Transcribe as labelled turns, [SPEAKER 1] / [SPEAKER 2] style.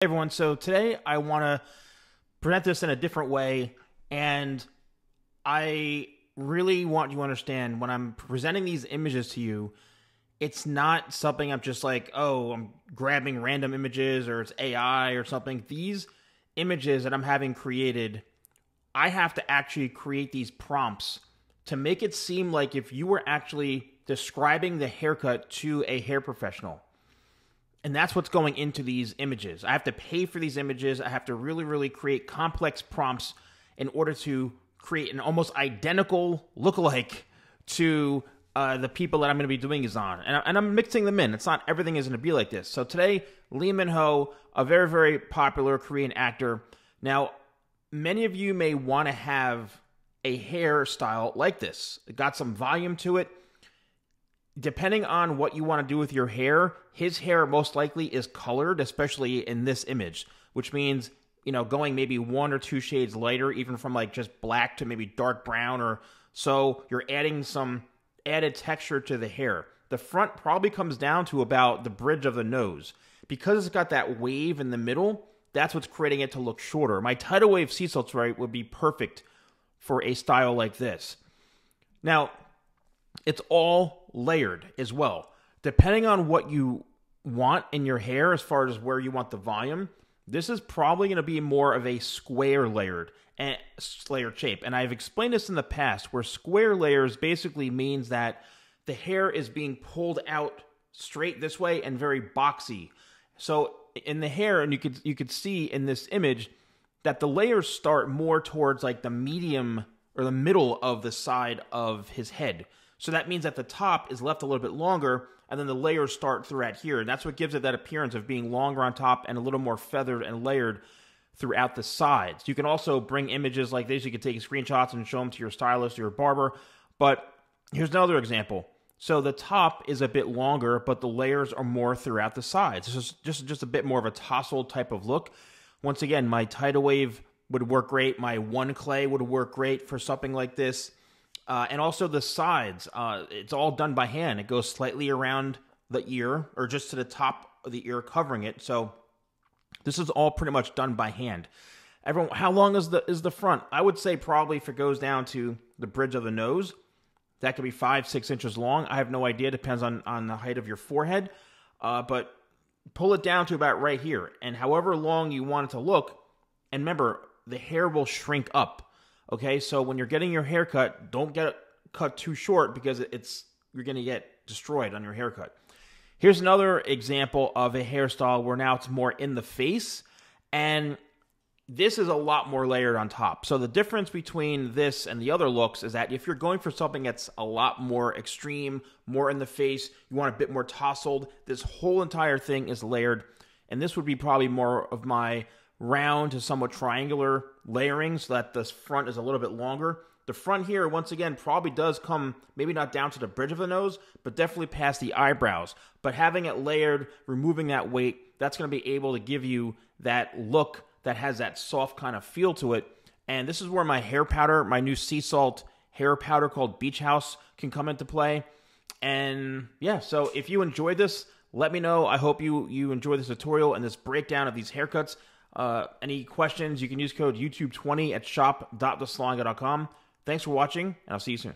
[SPEAKER 1] Hey everyone, so today I want to present this in a different way, and I really want you to understand when I'm presenting these images to you, it's not something I'm just like, oh, I'm grabbing random images or it's AI or something. These images that I'm having created, I have to actually create these prompts to make it seem like if you were actually describing the haircut to a hair professional. And that's what's going into these images. I have to pay for these images. I have to really create complex prompts in order to create an almost identical lookalike to the people that I'm going to be doing is on. And I'm mixing them in. It's not everything is going to be like this. So today, Lee Min-ho, a very popular Korean actor. Now, many of you may want to have a hairstyle like this. It got some volume to it. Depending on what you want to do with your hair, his hair most likely is colored, especially in this image, which means, you know, going maybe 1 or 2 shades lighter, even from like just black to maybe dark brown, or so you're adding some added texture to the hair. The front probably comes down to about the bridge of the nose. Because it's got that wave in the middle, that's what's creating it to look shorter. My tidal wave Cecil tray would be perfect for a style like this. Now, it's all layered as well. Depending on what you want in your hair as far as where you want the volume, this is probably going to be more of a square layered shape. And I've explained this in the past, where square layers basically means that the hair is being pulled out straight this way and very boxy. So in the hair, and you could see in this image that the layers start more towards like the medium or the middle of the side of his head. So that means that the top is left a little bit longer, and then the layers start throughout here. And that's what gives it that appearance of being longer on top and a little more feathered and layered throughout the sides. You can also bring images like this. You can take screenshots and show them to your stylist or your barber. But here's another example. So the top is a bit longer, but the layers are more throughout the sides. This is just a bit more of a tousled type of look. Once again, my tidal wave would work great. My one clay would work great for something like this. And also the sides, it's all done by hand. It goes slightly around the ear, or just to the top of the ear covering it. So this is all pretty much done by hand. Everyone, how long is the front? I would say probably if it goes down to the bridge of the nose, that could be 5-6 inches long. I have no idea. Depends on the height of your forehead. But pull it down to about right here. And however long you want it to look, and remember, the hair will shrink up. Okay, so when you're getting your haircut, don't get it cut too short because you're going to get destroyed on your haircut. Here's another example of a hairstyle where now it's more in the face, and this is a lot more layered on top. So the difference between this and the other looks is that if you're going for something that's a lot more extreme, more in the face, you want a bit more tousled, this whole entire thing is layered, and this would be probably more of my round to somewhat triangular layering so that the front is a little bit longer. The front here, once again, probably does come maybe not down to the bridge of the nose, but definitely past the eyebrows. But having it layered, removing that weight, that's going to be able to give you that look that has that soft kind of feel to it. And this is where my hair powder, my new sea salt hair powder called Beach House, can come into play. And yeah, so if you enjoyed this, let me know. I hope you enjoyed this tutorial and this breakdown of these haircuts. Any questions, you can use code YouTube20 at shop.thesalonguy.com. Thanks for watching, and I'll see you soon.